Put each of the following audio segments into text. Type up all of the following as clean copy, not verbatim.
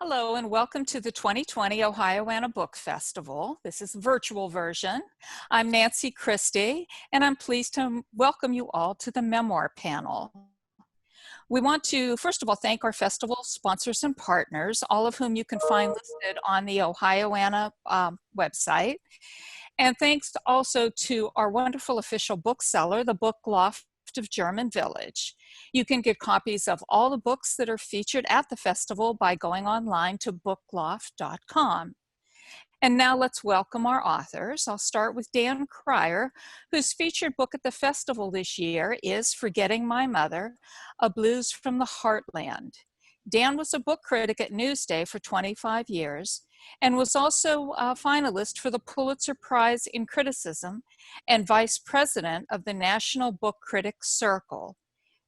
Hello and welcome to the 2020 Ohioana Book Festival. This is a virtual version. I'm Nancy Christie and I'm pleased to welcome you all to the Memoir panel. We want to, first of all, thank our festival sponsors and partners, all of whom you can find listed on the Ohioana website. And thanks also to our wonderful official bookseller, the Book Loft of German Village. You can get copies of all the books that are featured at the festival by going online to bookloft.com. And now let's welcome our authors. I'll start with Dan Cryer, whose featured book at the festival this year is Forgetting My Mother, A Blues from the Heartland. Dan was a book critic at Newsday for 25 years and was also a finalist for the Pulitzer Prize in Criticism and vice president of the National Book Critics Circle.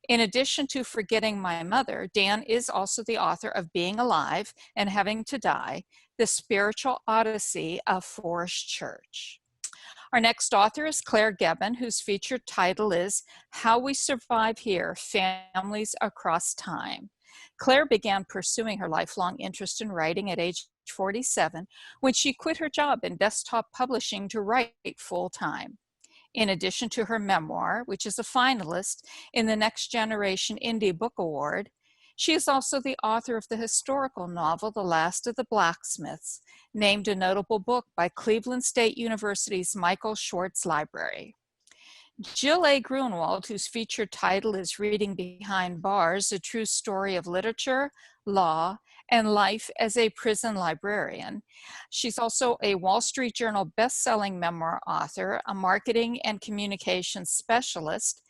In addition to Forgetting My Mother, Dan is also the author of Being Alive and Having to Die, The Spiritual Odyssey of Forest Church. Our next author is Claire Gebben, whose featured title is How We Survive Here, Families Across Time. Claire began pursuing her lifelong interest in writing at age 47 when she quit her job in desktop publishing to write full-time. In addition to her memoir, which is a finalist in the Next Generation Indie Book Award, she is also the author of the historical novel The Last of the Blacksmiths, named a notable book by Cleveland State University's Michael Schwartz Library. Jill A. Grunenwald, whose featured title is Reading Behind Bars, A True Story of Literature, Law, and Life as a Prison Librarian. She's also a Wall Street Journal best-selling memoir author, a marketing and communications specialist,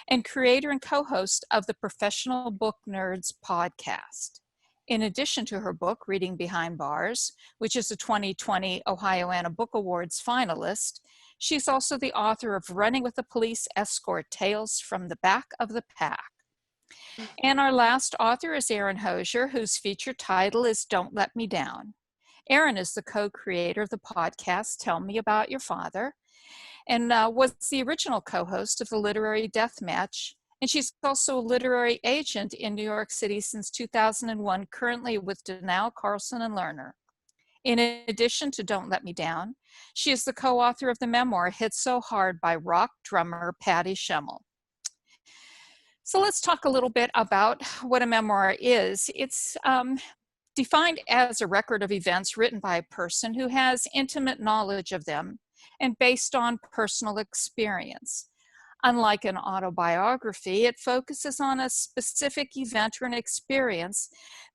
and creator and co-host of the Professional Book Nerds podcast. In addition to her book, Reading Behind Bars, which is a 2020 Ohioana Book Awards finalist, she's also the author of Running with the Police Escort, Tales from the Back of the Pack. And our last author is Erin Hosier, whose featured title is Don't Let Me Down. Erin is the co-creator of the podcast Tell Me About Your Father, and was the original co-host of the Literary Deathmatch. And she's also a literary agent in New York City since 2001, currently with Donnell, Carlson, and Lerner. In addition to Don't Let Me Down, she is the co-author of the memoir Hit So Hard by rock drummer Patty Schemmel. So let's talk a little bit about what a memoir is. It's defined as a record of events written by a person who has intimate knowledge of them and based on personal experience. Unlike an autobiography, it focuses on a specific event or an experience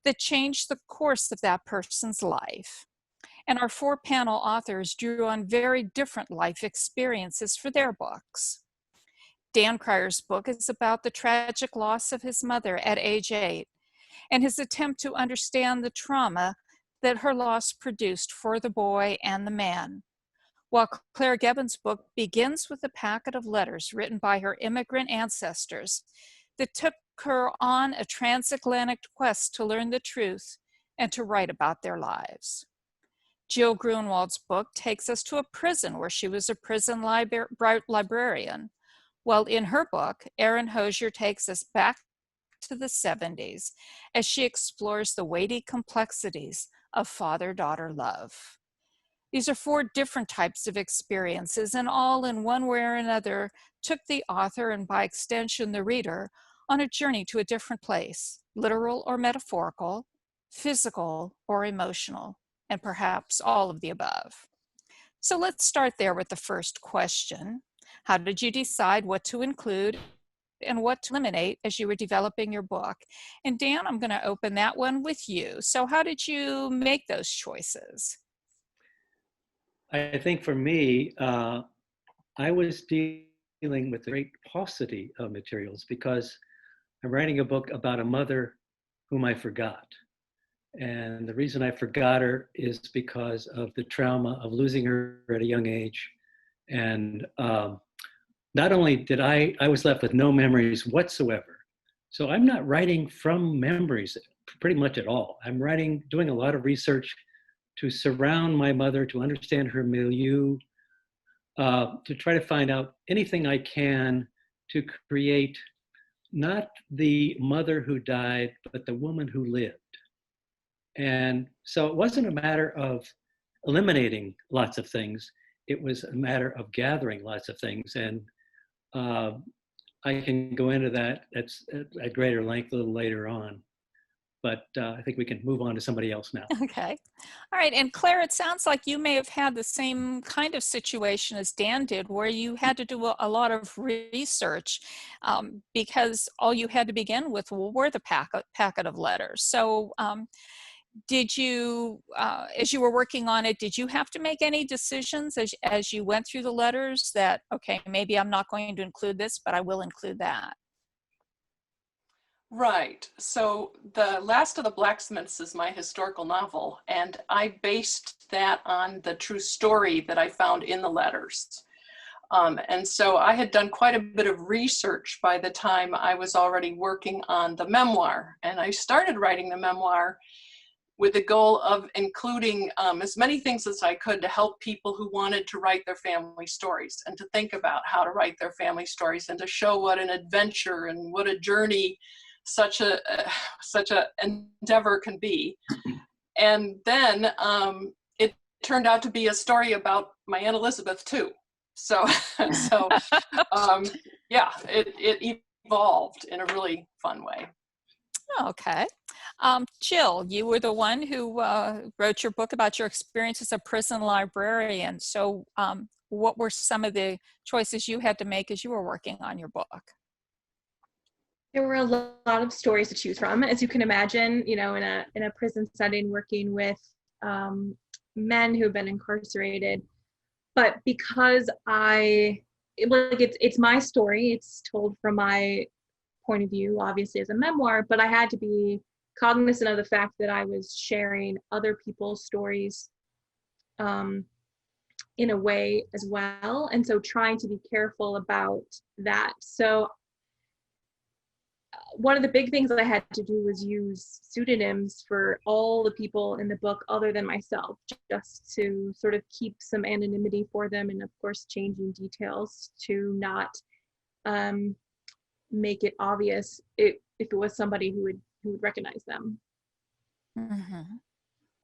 that changed the course of that person's life. And our four panel authors drew on very different life experiences for their books. Dan Cryer's book is about the tragic loss of his mother at age 8 and his attempt to understand the trauma that her loss produced for the boy and the man. While Claire Gebben's book begins with a packet of letters written by her immigrant ancestors that took her on a transatlantic quest to learn the truth and to write about their lives. Jill Grunenwald's book takes us to a prison where she was a prison librarian, while in her book, Erin Hosier takes us back to the 70s as she explores the weighty complexities of father-daughter love. These are four different types of experiences, and all in one way or another took the author, and by extension the reader, on a journey to a different place, literal or metaphorical, physical or emotional, and perhaps all of the above. So let's start there with the first question. How did you decide what to include and what to eliminate as you were developing your book? And Dan, I'm going to open that one with you. So how did you make those choices? I think for me, I was dealing with a great paucity of materials because I'm writing a book about a mother whom I forgot. And the reason I forgot her is because of the trauma of losing her at a young age. And not only did I was left with no memories whatsoever. So I'm not writing from memories pretty much at all. I'm doing a lot of research to surround my mother, to understand her milieu, to try to find out anything I can to create not the mother who died, but the woman who lived. And so it wasn't a matter of eliminating lots of things. It was a matter of gathering lots of things. And uh, I can go into that at greater length a little later on. But I think we can move on to somebody else now. Okay. All right. And Claire, it sounds like you may have had the same kind of situation as Dan did, where you had to do a lot of research because all you had to begin with were the packet of letters. So did you, as you were working on it, did you have to make any decisions as you went through the letters that, okay, maybe I'm not going to include this, but I will include that? Right. So the last of the Blacksmiths is my historical novel, and I based that on the true story that I found in the letters. And so I had done quite a bit of research by the time I was already working on the memoir. And I started writing the memoir with the goal of including as many things as I could to help people who wanted to write their family stories and to think about how to write their family stories and to show what an adventure and what a journey such a endeavor can be. And then it turned out to be a story about my Aunt Elizabeth too. So yeah, it evolved in a really fun way. Okay. Jill, you were the one who wrote your book about your experience as a prison librarian. So what were some of the choices you had to make as you were working on your book? There were a lot of stories to choose from, as you can imagine, you know, in a prison setting, working with men who've been incarcerated. But because it's my story, it's told from my point of view, obviously as a memoir, but I had to be cognizant of the fact that I was sharing other people's stories in a way as well. And so trying to be careful about that. So one of the big things that I had to do was use pseudonyms for all the people in the book other than myself, just to sort of keep some anonymity for them, and of course changing details to not make it obvious if it was somebody who would recognize them. Mm-hmm.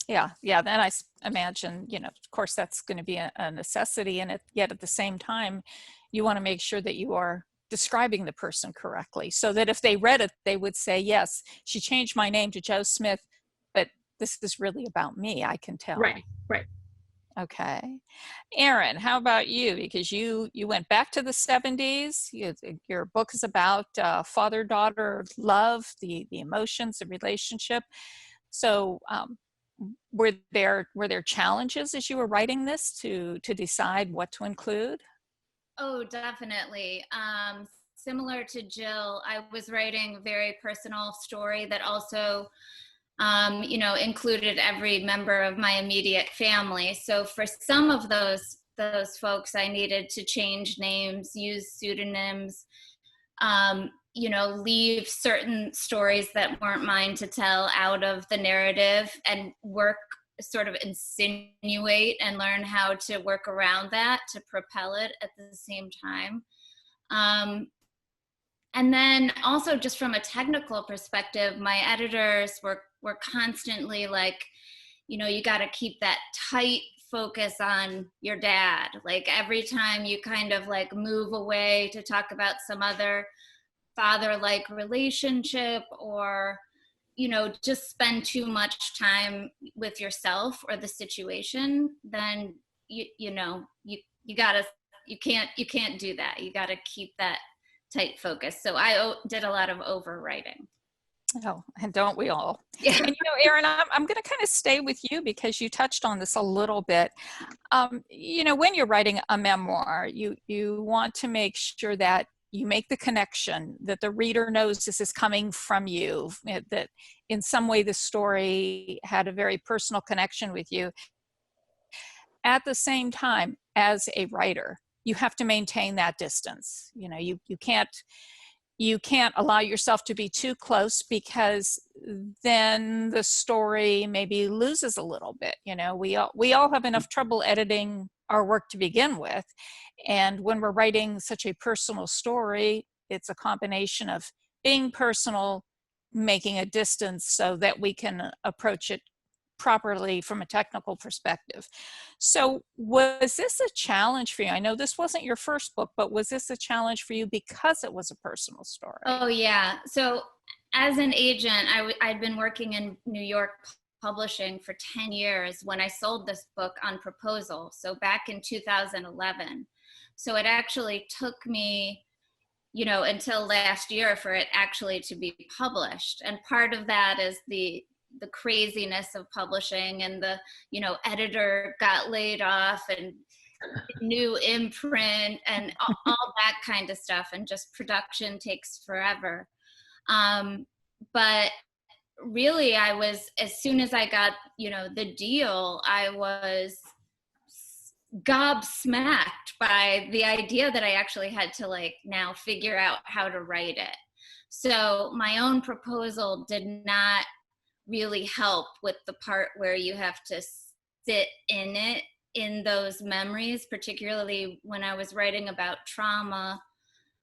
Yeah. Then I imagine, you know, of course, that's going to be a necessity, and yet at the same time, you want to make sure that you are describing the person correctly, so that if they read it, they would say, yes, she changed my name to Joe Smith, but this is really about me, I can tell. Right. Okay. Erin, how about you? Because you went back to the 70s. Your book is about father-daughter love, the emotions, the relationship. So were there challenges as you were writing this to decide what to include? Oh, definitely. Similar to Jill, I was writing a very personal story that also, you know, included every member of my immediate family. So for some of those folks, I needed to change names, use pseudonyms, you know, leave certain stories that weren't mine to tell out of the narrative, and work sort of insinuate and learn how to work around that to propel it at the same time. And then also just from a technical perspective, my editors were constantly like, you know, you got to keep that tight focus on your dad. Like every time you kind of like move away to talk about some other father-like relationship, or you know, just spend too much time with yourself or the situation, then you know, you can't do that. You gotta keep that tight focus. So I did a lot of overwriting. Oh, and don't we all? Yeah. And you know, Erin, I'm going to kind of stay with you because you touched on this a little bit. You know, when you're writing a memoir, you want to make sure that you make the connection, that the reader knows this is coming from you, that in some way the story had a very personal connection with you. At the same time, as a writer, you have to maintain that distance. You know, you can't allow yourself to be too close, because then the story maybe loses a little bit. You know, we all have enough trouble editing our work to begin with. And when we're writing such a personal story, it's a combination of being personal, making a distance so that we can approach it properly from a technical perspective. So was this a challenge for you? I know this wasn't your first book, but was this a challenge for you because it was a personal story? Oh, yeah. So as an agent, I'd been working in New York publishing for 10 years when I sold this book on proposal. So back in 2011. So it actually took me, you know, until last year for it actually to be published. And part of that is the craziness of publishing, and the, you know, editor got laid off and new imprint and all that kind of stuff, and just production takes forever. But really, I was, as soon as I got, you know, the deal, I was gobsmacked by the idea that I actually had to like now figure out how to write it. So my own proposal did not really help with the part where you have to sit in it, in those memories, particularly when I was writing about trauma.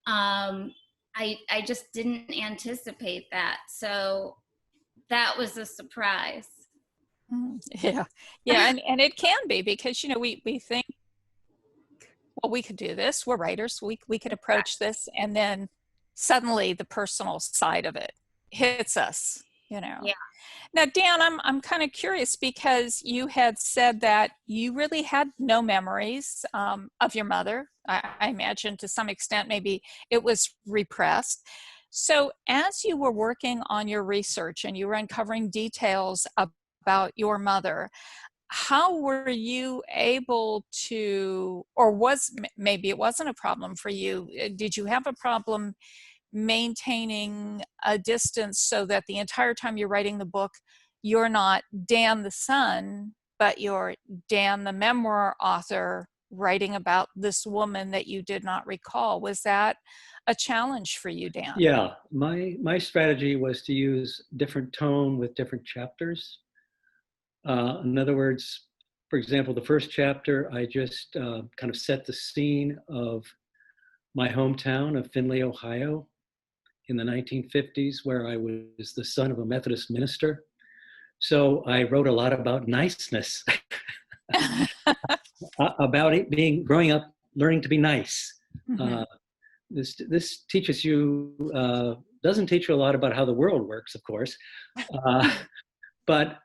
I just didn't anticipate that. So that was a surprise. Yeah. Yeah. And it can be, because, you know, we think, well, we could do this. We're writers. We could approach this. And then suddenly the personal side of it hits us, you know. Yeah. Now, Dan, I'm kind of curious, because you had said that you really had no memories of your mother. I imagine to some extent maybe it was repressed. So as you were working on your research and you were uncovering details about your mother, how were you able to, or maybe it wasn't a problem for you, did you have a problem maintaining a distance so that the entire time you're writing the book, you're not Dan the son, but you're Dan the memoir author writing about this woman that you did not recall? Was that a challenge for you, Dan? Yeah, my strategy was to use different tone with different chapters. In other words, for example, the first chapter, I just kind of set the scene of my hometown of Findlay, Ohio, in the 1950s, where I was the son of a Methodist minister. So I wrote a lot about niceness, about it being, growing up, learning to be nice. Mm-hmm. This teaches you, doesn't teach you a lot about how the world works, of course. But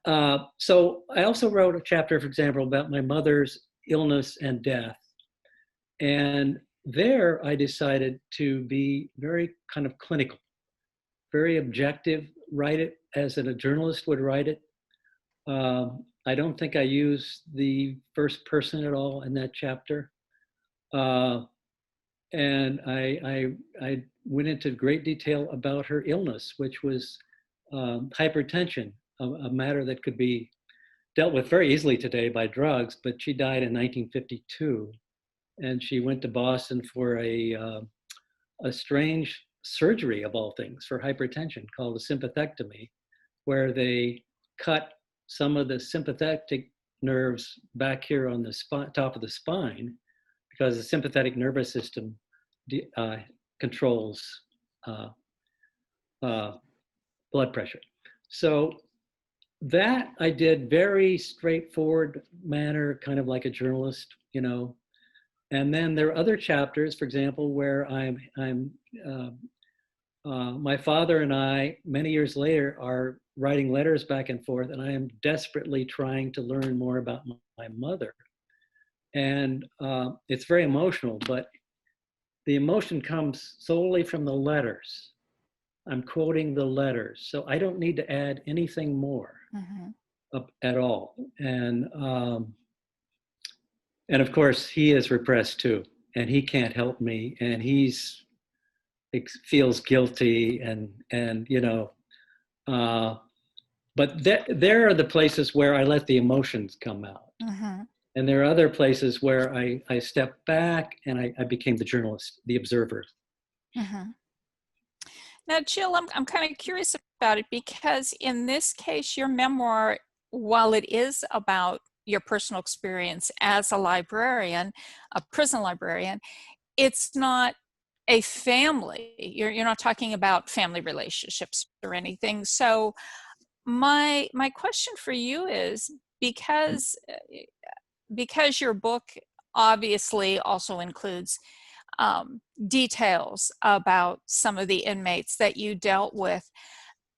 so I also wrote a chapter, for example, about my mother's illness and death. And there I decided to be very kind of clinical, very objective, write it as a journalist would write it. I don't think I used the first person at all in that chapter. And I went into great detail about her illness, which was hypertension, a matter that could be dealt with very easily today by drugs, but she died in 1952. And she went to Boston for a strange surgery, of all things, for hypertension called a sympathectomy, where they cut some of the sympathetic nerves back here on the top of the spine, because the sympathetic nervous system controls blood pressure. So that I did very straightforward manner, kind of like a journalist, you know. And then there are other chapters, for example, where my father and I, many years later, are writing letters back and forth, and I am desperately trying to learn more about my mother. And it's very emotional, but the emotion comes solely from the letters. I'm quoting the letters, so I don't need to add anything more at all. And of course, he is repressed too, and he can't help me, and feels guilty, and you know. But there are the places where I let the emotions come out. And there are other places where I stepped back and I became the journalist, the observer. Now, Jill, I'm kind of curious about it, because in this case, your memoir, while it is about your personal experience as a librarian, a prison librarian, it's not a family. You're not talking about family relationships or anything. So my question for you is, because your book obviously also includes details about some of the inmates that you dealt with,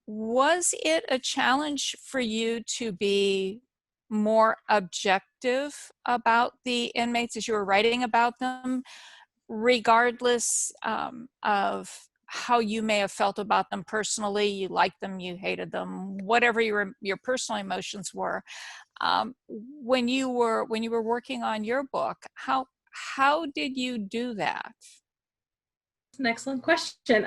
was it a challenge for you to be more objective about the inmates as you were writing about them, regardless of how you may have felt about them personally? You liked them, you hated them, whatever your personal emotions were. When you were working on your book, how did you do that? That's an excellent question.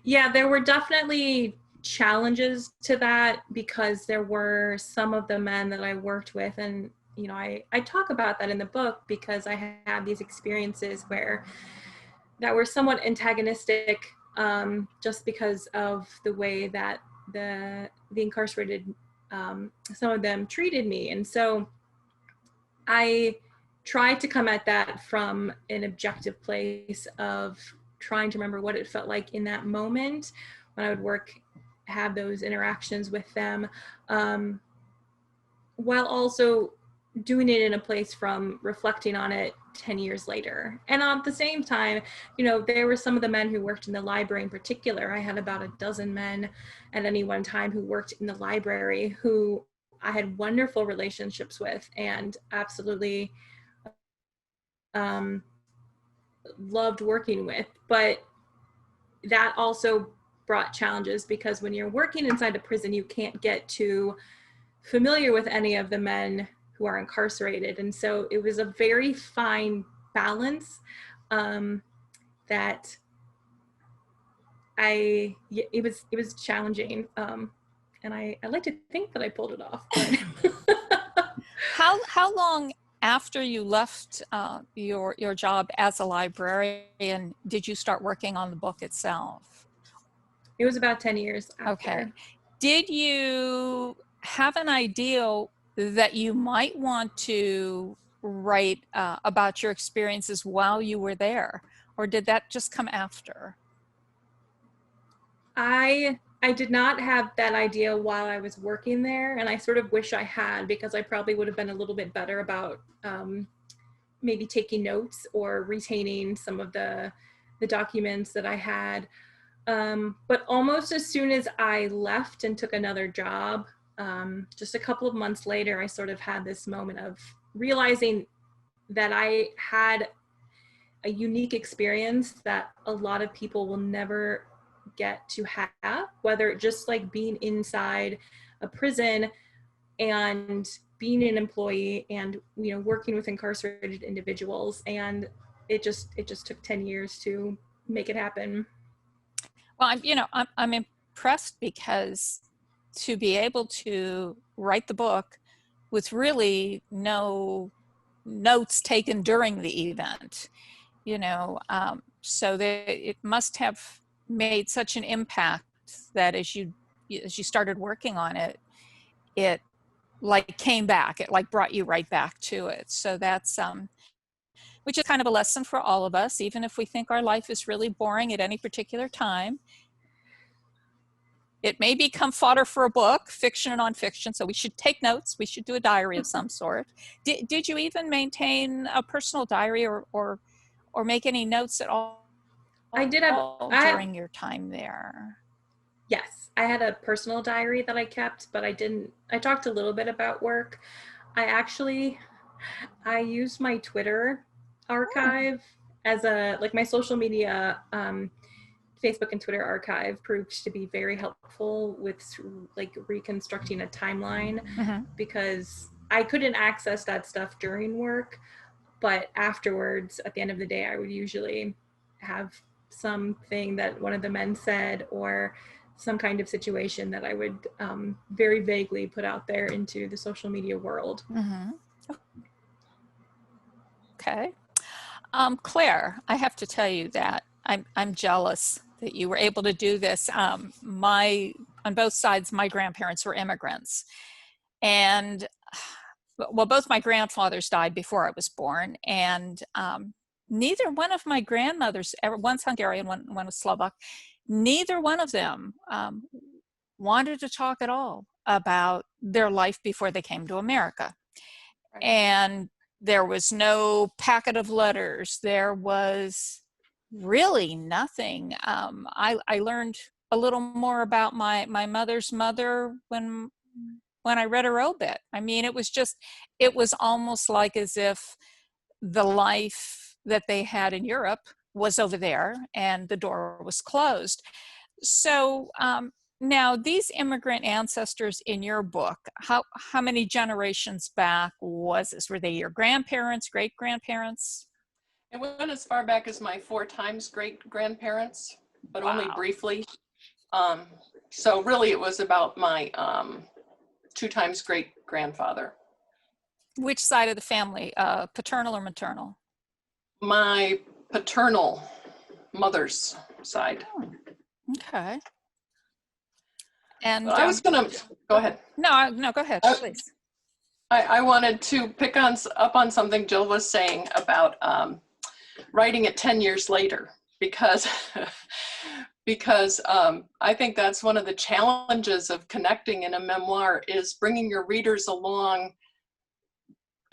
Yeah, there were definitely challenges to that, because there were some of the men that I worked with, and you know, I talk about that in the book, because I had these experiences that were somewhat antagonistic, just because of the way that the incarcerated, some of them treated me. And so I tried to come at that from an objective place of trying to remember what it felt like in that moment when I would have those interactions with them, while also doing it in a place from reflecting on it 10 years later. And at the same time, you know, there were some of the men who worked in the library in particular. I had about a dozen men at any one time who worked in the library who I had wonderful relationships with and absolutely loved working with. But that also brought challenges, because when you're working inside a prison, you can't get too familiar with any of the men who are incarcerated. And so it was a very fine balance that it was challenging. And I like to think that I pulled it off. But How long after you left your job as a librarian did you start working on the book itself? It was about 10 years after. Okay. Did you have an idea that you might want to write about your experiences while you were there, or did that just come after? I did not have that idea while I was working there, and I sort of wish I had, because I probably would have been a little bit better about maybe taking notes or retaining some of the documents that I had. But almost as soon as I left and took another job, just a couple of months later, I sort of had this moment of realizing that I had a unique experience that a lot of people will never get to have, whether just like being inside a prison and being an employee and, you know, working with incarcerated individuals. And it just took 10 years to make it happen. Well, I'm impressed, because to be able to write the book with really no notes taken during the event, so that it must have made such an impact that as you started working on it, it like came back, it like brought you right back to it. So that's which is kind of a lesson for all of us, even if we think our life is really boring at any particular time. It may become fodder for a book, fiction and nonfiction, so we should take notes. We should do a diary of some sort. Did you even maintain a personal diary or make any notes at all? I did during your time there. Yes, I had a personal diary that I kept, but I talked a little bit about work. I used my Twitter archive as my social media, Facebook and Twitter archive proved to be very helpful with like reconstructing a timeline, because I couldn't access that stuff during work, but afterwards, at the end of the day, I would usually have something that one of the men said or some kind of situation that I would very vaguely put out there into the social media world. Okay. Claire, I have to tell you that I'm jealous that you were able to do this. On both sides, my grandparents were immigrants. And well, both my grandfathers died before I was born. And neither one of my grandmothers, one's Hungarian, one was Slovak, neither one of them wanted to talk at all about their life before they came to America. Right. And there was no packet of letters. There was really nothing. I learned a little more about my mother's mother when I read her obit. I mean, it was almost like as if the life that they had in Europe was over there and the door was closed. So now these immigrant ancestors in your book, how many generations back was this? Were they your grandparents, great-grandparents? It went as far back as my 4 times great-grandparents, but only Wow. briefly. So really it was about my 2 times great-grandfather. Which side of the family, paternal or maternal? My paternal mother's side. Oh, okay. And I was gonna, go ahead. No, go ahead, please. I wanted to pick up on something Jill was saying about writing it 10 years later, because I think that's one of the challenges of connecting in a memoir, is bringing your readers along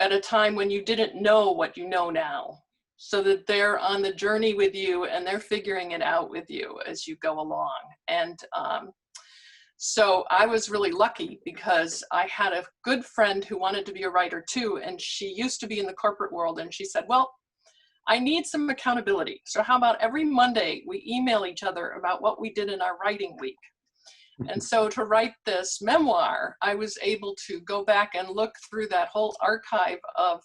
at a time when you didn't know what you know now, so that they're on the journey with you and they're figuring it out with you as you go along. And so I was really lucky because I had a good friend who wanted to be a writer too, and she used to be in the corporate world, and she said, well, I need some accountability. So how about every Monday we email each other about what we did in our writing week? And so to write this memoir, I was able to go back and look through that whole archive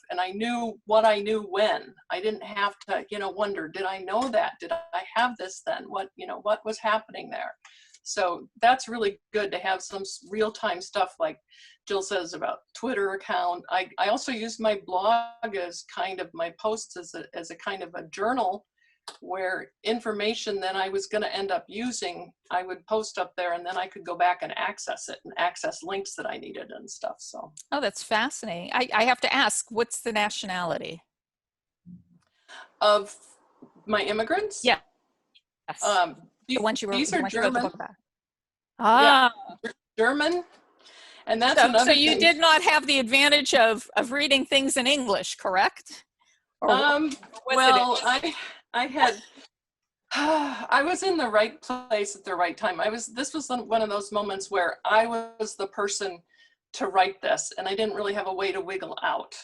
and I knew what I knew when. I didn't have to, wonder, did I know that? Did I have this then? What was happening there? So that's really good to have some real-time stuff, like Jill says, about Twitter account. I also used my blog as kind of my posts as a kind of a journal, where information that I was going to end up using, I would post up there, and then I could go back and access it and access links that I needed and stuff. So. Oh, that's fascinating. I have to ask, what's the nationality of my immigrants? Yeah. Yes. These are German. Ah, yeah, German. And that's another so you thing. did not have the advantage of reading things in English, correct? Well, I had, I was in the right place at the right time. This was one of those moments where I was the person to write this, and I didn't really have a way to wiggle out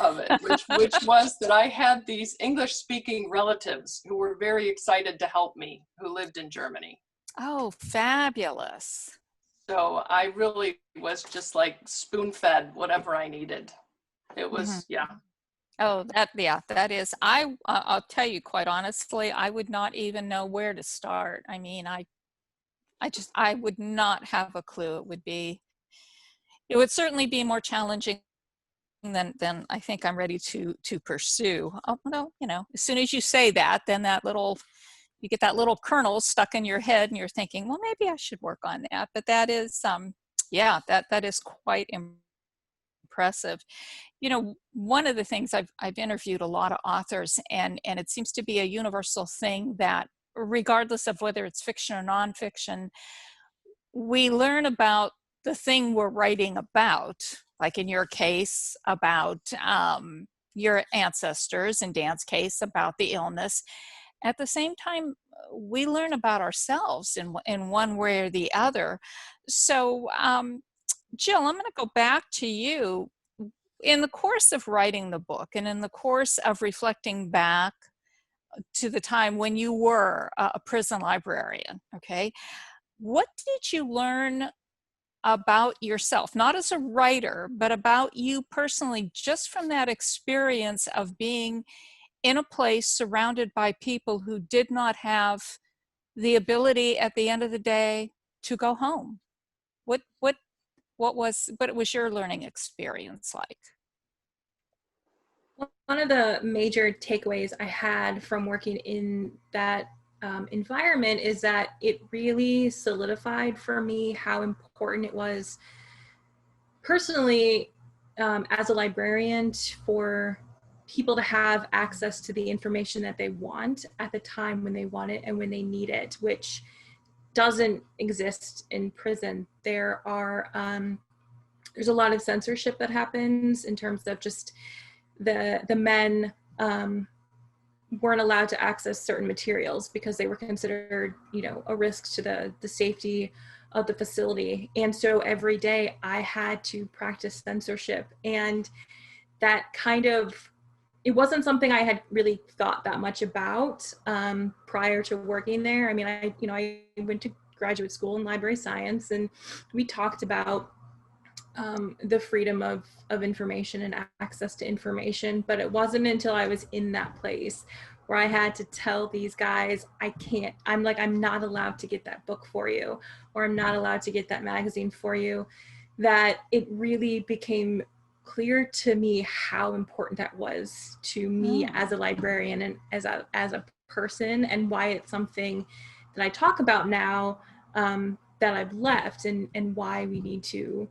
of it, which was that I had these English-speaking relatives who were very excited to help me, who lived in Germany. Oh, fabulous. So I really was just like spoon-fed whatever I needed. It was, yeah. Oh, that is, I'll tell you quite honestly, I would not even know where to start. I mean, I would not have a clue. It would certainly be more challenging than I think I'm ready to pursue. Although, as soon as you say that, then you get that little kernel stuck in your head and you're thinking, well, maybe I should work on that. But that is, that is quite impressive. One of the things I've interviewed a lot of authors, and it seems to be a universal thing that regardless of whether it's fiction or nonfiction, we learn about the thing we're writing about, like in your case about your ancestors, in Dan's case about the illness. At the same time, we learn about ourselves in one way or the other. So, Jill, I'm going to go back to you. In the course of writing the book and in the course of reflecting back to the time when you were a prison librarian, okay, what did you learn about yourself, not as a writer, but about you personally, just from that experience of being in a place surrounded by people who did not have the ability at the end of the day to go home? What was your learning experience like? One of the major takeaways I had from working in that environment is that it really solidified for me how important it was personally as a librarian for people to have access to the information that they want at the time when they want it and when they need it, which doesn't exist in prison. There's a lot of censorship that happens in terms of just the men weren't allowed to access certain materials because they were considered, a risk to the safety of the facility. And so every day I had to practice censorship, and that it wasn't something I had really thought that much about prior to working there. I mean, I went to graduate school in library science, and we talked about the freedom of information and access to information, but it wasn't until I was in that place where I had to tell these guys, I'm not allowed to get that book for you, or I'm not allowed to get that magazine for you, that it really became clear to me how important that was to me as a librarian and as a person, and why it's something that I talk about now that I've left, and why we need to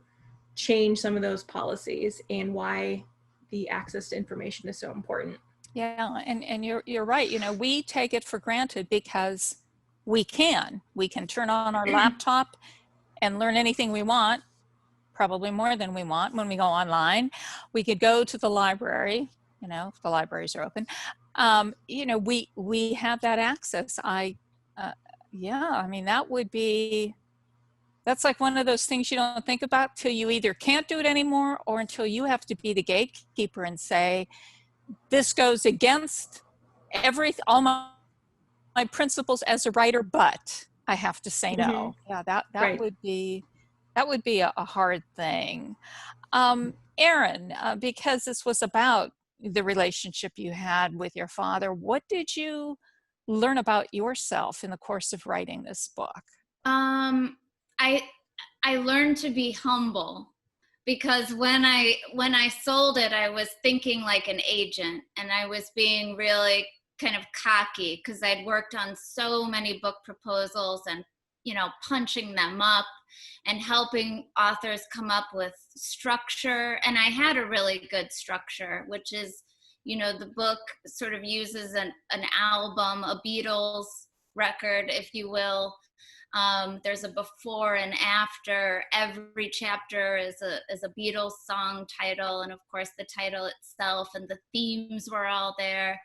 change some of those policies, and why the access to information is so important. Yeah, and you're right. We take it for granted because we can turn on our laptop and learn anything we want, probably more than we want when we go online. We could go to the library, if the libraries are open. We have that access. That's like one of those things you don't think about till you either can't do it anymore, or until you have to be the gatekeeper and say, this goes against all my principles as a writer, but I have to say no. Yeah, that Right. would be a hard thing. Erin, because this was about the relationship you had with your father, what did you learn about yourself in the course of writing this book? I learned to be humble, because when I sold it, I was thinking like an agent, and I was being really kind of cocky because I'd worked on so many book proposals and, punching them up and helping authors come up with structure. And I had a really good structure, which is, the book sort of uses an album, a Beatles record, if you will. There's a before and after. Every chapter is a Beatles song title, and of course the title itself, and the themes were all there.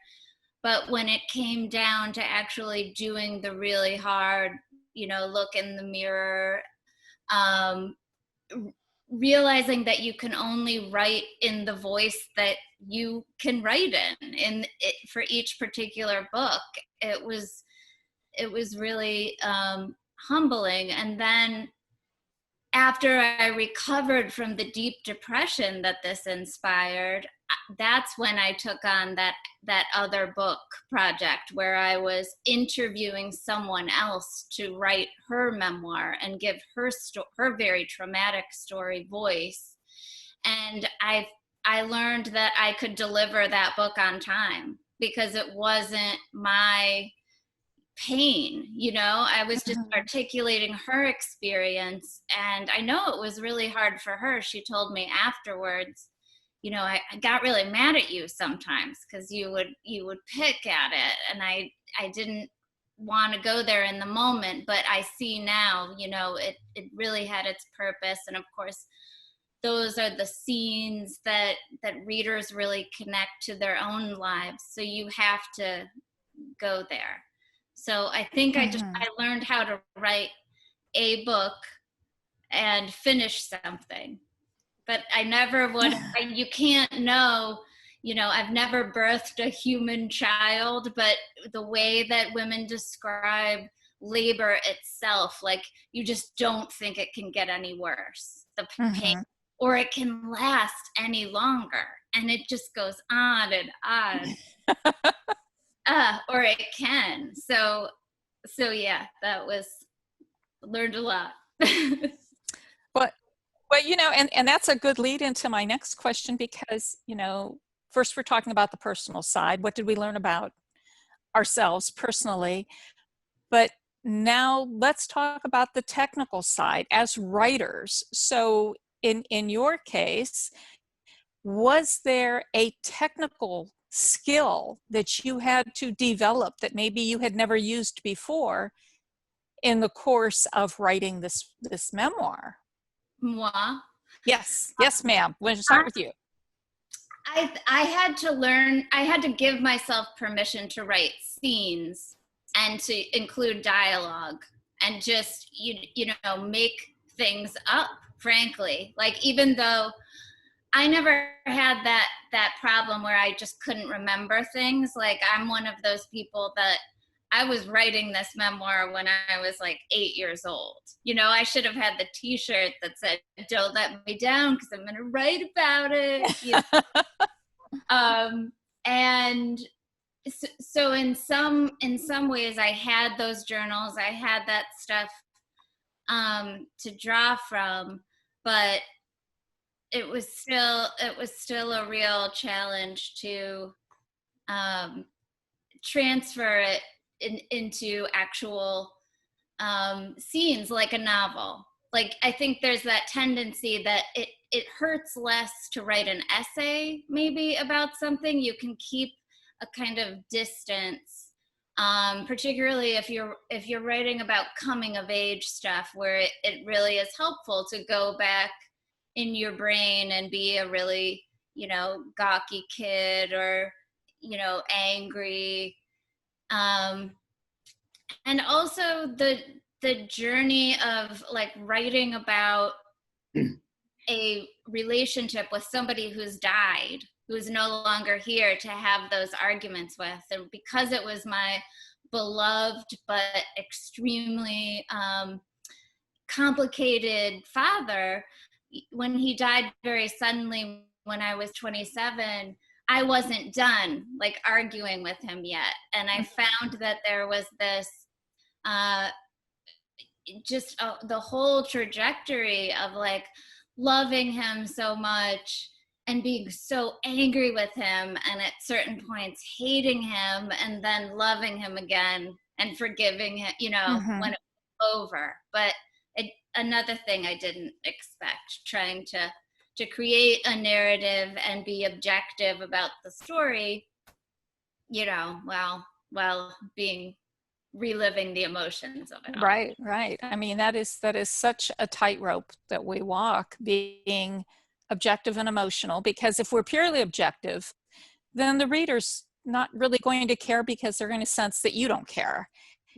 But when it came down to actually doing the really hard, look in the mirror, realizing that you can only write in the voice that you can write in it, for each particular book, it was really humbling. And then after I recovered from the deep depression that this inspired, that's when I took on that other book project, where I was interviewing someone else to write her memoir and give her very traumatic story voice. And I learned that I could deliver that book on time, because it wasn't my pain, I was just articulating her experience. And I know it was really hard for her. She told me afterwards, I got really mad at you sometimes because you would pick at it, and I didn't want to go there in the moment, but I see now, it really had its purpose. And of course, those are the scenes that readers really connect to their own lives, so you have to go there. So I think I learned how to write a book and finish something, but I never would. You can't know, I've never birthed a human child, but the way that women describe labor itself, like, you just don't think it can get any worse, the pain, or it can last any longer, and it just goes on and on. Or it can. So yeah, that was, learned a lot. But and that's a good lead into my next question, because, first we're talking about the personal side. What did we learn about ourselves personally? But now let's talk about the technical side as writers. So in your case, was there a technical skill that you had to develop that maybe you had never used before in the course of writing this memoir? Moi. Yes, yes, ma'am. We'll start with you. I had to learn, I had to give myself permission to write scenes and to include dialogue and just, you know, make things up, frankly. Like, even though I never had that problem where I just couldn't remember things. Like, I'm one of those people that I was writing this memoir when I was like 8 years old. You know, I should have had the t-shirt that said, "Don't let me down because I'm going to write about it." You know? And so in some ways I had those journals, I had that stuff to draw from, but it was still a real challenge to transfer it into actual scenes, like a novel. Like, I think there's that tendency that it hurts less to write an essay maybe about something. You can keep a kind of distance, particularly if you're writing about coming of age stuff, where it really is helpful to go back in your brain and be a really, you know, gawky kid, or, you know, angry. And also the journey of like writing about a relationship with somebody who's died, who's no longer here, to have those arguments with. And because it was my beloved but extremely complicated father, when he died very suddenly when I was 27, I wasn't done like arguing with him yet. And I found that there was this the whole trajectory of like loving him so much and being so angry with him, and at certain points hating him, and then loving him again and forgiving him, you know, when it was over. But another thing I didn't expect, trying to create a narrative and be objective about the story, you know, while being reliving the emotions of it all. Right. I mean, that is such a tightrope that we walk, being objective and emotional, because if we're purely objective, then the reader's not really going to care, because they're going to sense that you don't care.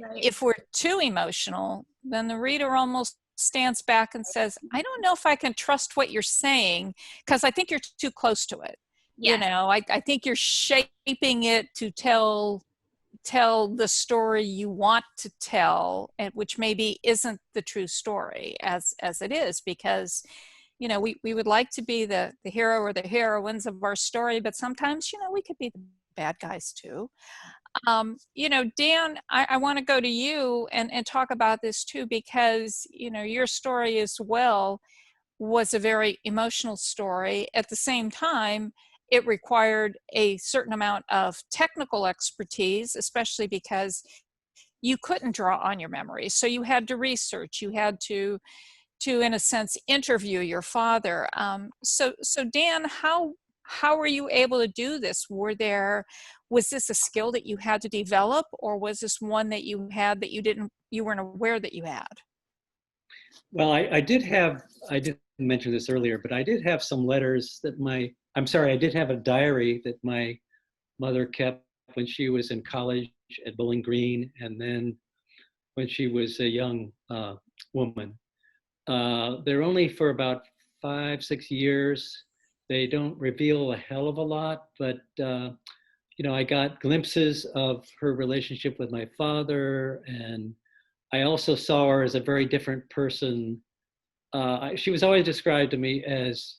Right. If we're too emotional, then the reader almost stands back and says, I don't know if I can trust what you're saying, because I think you're too close to it. Yes. You know, I think you're shaping it to tell the story you want to tell, and which maybe isn't the true story as it is, because, you know, we would like to be the hero or the heroines of our story, but sometimes, you know, we could be the bad guys too. You know, Dan, I want to go to you and talk about this too, because, you know, your story as well was a very emotional story. At the same time, it required a certain amount of technical expertise, especially because you couldn't draw on your memories. So you had to research, you had to in a sense, interview your father. So Dan, how were you able to do this? Was this a skill that you had to develop, or was this one that you had that you weren't aware that you had? Well, I didn't mention this earlier, but I did have some letters that I did have a diary that my mother kept when she was in college at Bowling Green, and then when she was a young woman. They're only for about 5-6 years. They don't reveal a hell of a lot, but you know, I got glimpses of her relationship with my father, and I also saw her as a very different person. She was always described to me as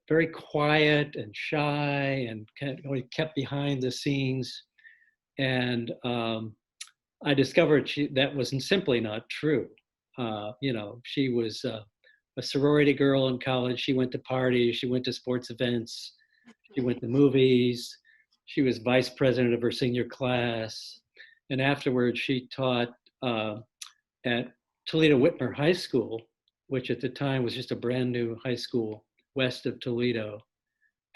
very quiet and shy, and always kept behind the scenes. And I discovered that wasn't simply not true. You know, she was a sorority girl in college. She went to parties, she went to sports events, she went to movies. She was vice president of her senior class. And afterwards, she taught at Toledo Whitmer High School, which at the time was just a brand new high school west of Toledo.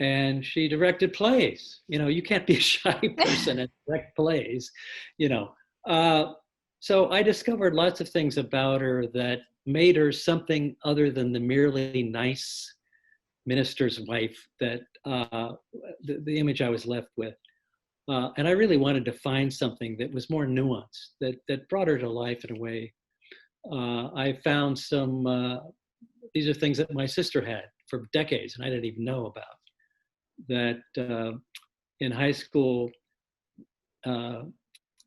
And she directed plays. You know, you can't be a shy person and direct plays, you know. So I discovered lots of things about her that made her something other than the merely nice minister's wife that the image I was left with. And I really wanted to find something that was more nuanced, that brought her to life in a way. I found some, these are things that my sister had for decades and I didn't even know about. That in high school, a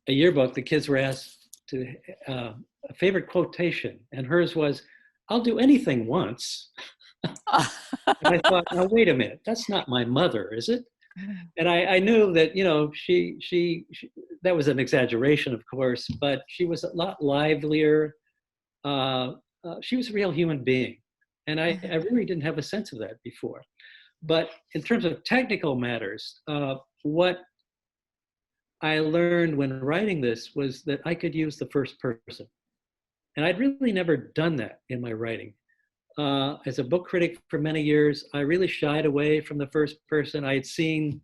yearbook, the kids were asked to a favorite quotation, and hers was, "I'll do anything once." And I thought, now wait a minute, that's not my mother, is it? And I knew that, you know, she that was an exaggeration, of course, but she was a lot livelier. She was a real human being, and I really didn't have a sense of that before. But in terms of technical matters, what I learned when writing this was that I could use the first person. And I'd really never done that in my writing. As a book critic for many years, I really shied away from the first person. I had seen,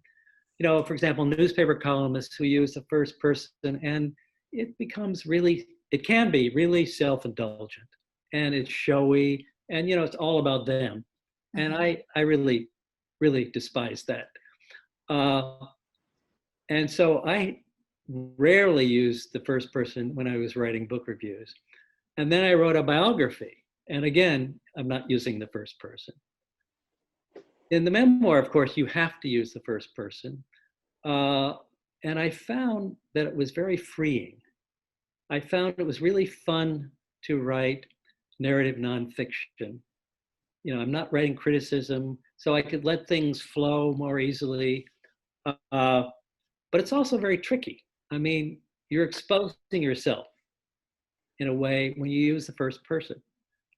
you know, for example, newspaper columnists who use the first person, and it becomes really, it can be really self-indulgent, and it's showy, and, you know, it's all about them. And I really, really despise that. And so I rarely used the first person when I was writing book reviews. And then I wrote a biography. And again, I'm not using the first person. In the memoir, of course, you have to use the first person. And I found that it was very freeing. I found it was really fun to write narrative nonfiction. You know, I'm not writing criticism, so I could let things flow more easily. But it's also very tricky. I mean, you're exposing yourself in a way when you use the first person.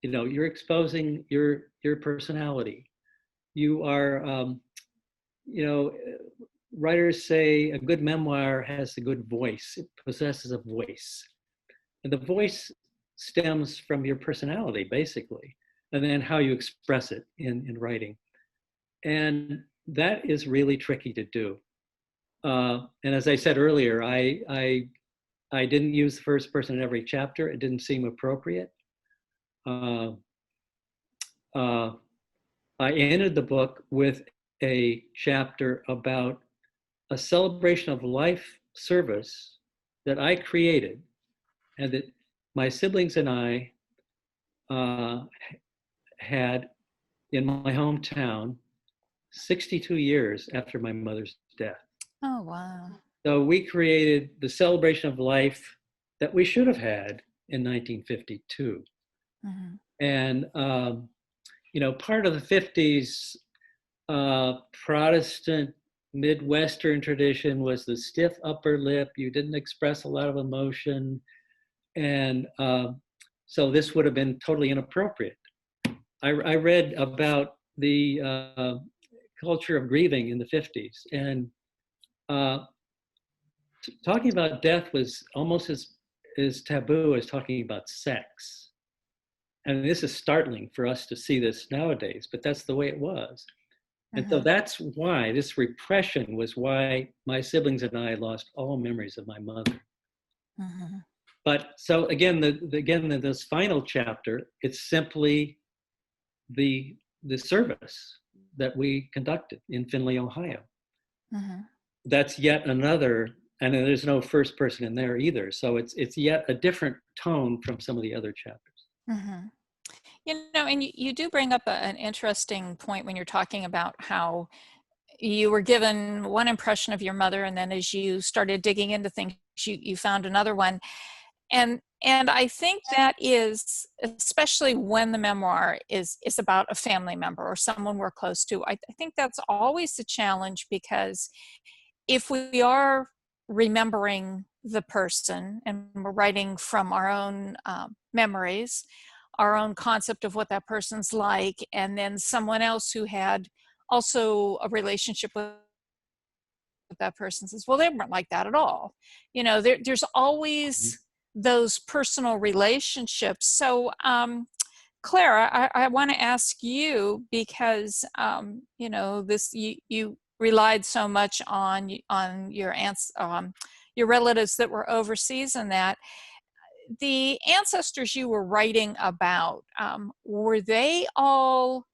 You know, you're exposing your personality. You are, you know, writers say a good memoir has a good voice. It possesses a voice. And the voice stems from your personality, basically, and then how you express it in writing. And that is really tricky to do. And as I said earlier, I didn't use the first person in every chapter. It didn't seem appropriate. I ended the book with a chapter about a celebration of life service that I created and that my siblings and I had in my hometown 62 years after my mother's death. Oh, wow. So we created the celebration of life that we should have had in 1952. And, you know, part of the 50s Protestant Midwestern tradition was the stiff upper lip. You didn't express a lot of emotion. And so this would have been totally inappropriate. I read about the culture of grieving in the 50s. And talking about death was almost as taboo as talking about sex. And this is startling for us to see this nowadays, but that's the way it was. And so that's why this repression was why my siblings and I lost all memories of my mother. But so again, this final chapter, it's simply the service that we conducted in Findlay, Ohio. That's yet another, and there's no first person in there either. So it's yet a different tone from some of the other chapters. You know, and you do bring up an interesting point when you're talking about how you were given one impression of your mother, and then as you started digging into things, you found another one. And I think that is, especially when the memoir is about a family member or someone we're close to, I think that's always a challenge, because if we are remembering the person and we're writing from our own memories, our own concept of what that person's like, and then someone else who had also a relationship with that person says, well, they weren't like that at all. You know, there's always those personal relationships. So Clara, I want to ask you, because you know, this you relied so much on your aunts, your relatives that were overseas, and that the ancestors you were writing about, were they all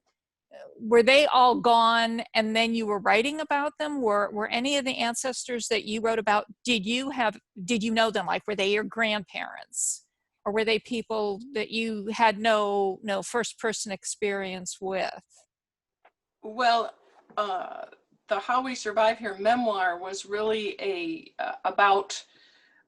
gone and then you were writing about them? Were any of the ancestors that you wrote about, did you know them? Like, were they your grandparents, or were they people that you had no first person experience with? Well, the How We Survive Here memoir was really about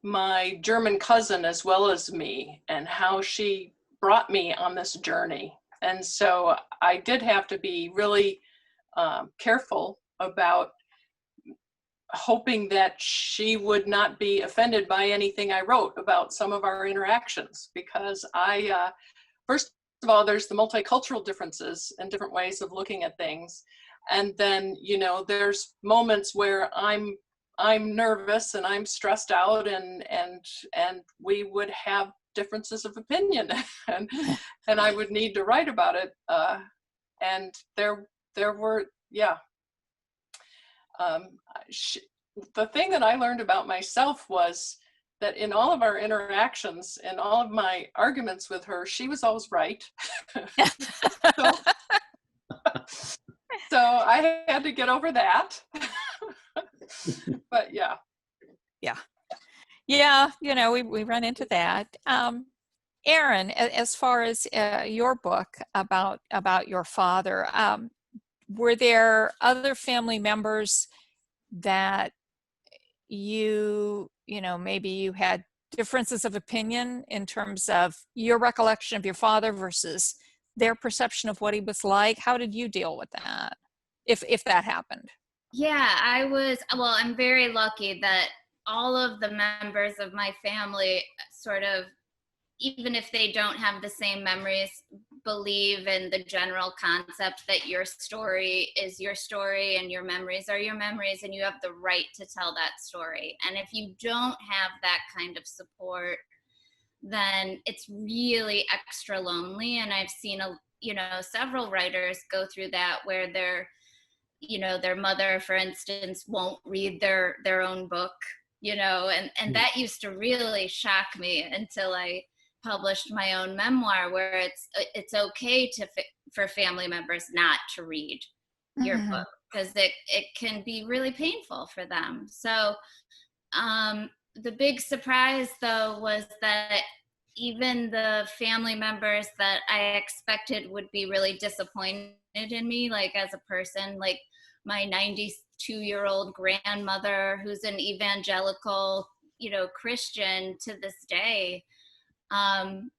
my German cousin as well as me, and how she brought me on this journey. And so I did have to be really careful about hoping that she would not be offended by anything I wrote about some of our interactions, because first of all, there's the multicultural differences and different ways of looking at things. And then, there's moments where I'm nervous and I'm stressed out, and we would have differences of opinion, and I would need to write about it. And there were, the thing that I learned about myself was that in all of our interactions and all of my arguments with her, she was always right. So I had to get over that. But yeah. We run into that. Erin, as far as your book about your father, were there other family members that maybe you had differences of opinion in terms of your recollection of your father versus their perception of what he was like? How did you deal with that, if that happened? Yeah, I'm very lucky that all of the members of my family sort of, even if they don't have the same memories, believe in the general concept that your story is your story and your memories are your memories, and you have the right to tell that story. And if you don't have that kind of support, then it's really extra lonely. And I've seen several writers go through that, where their mother, for instance, won't read their own book, and that used to really shock me until I published my own memoir, where it's okay for family members not to read your book, because it can be really painful for them. So the big surprise, though, was that even the family members that I expected would be really disappointed in me, like as a person, like my 92-year-old grandmother, who's an evangelical, Christian to this day,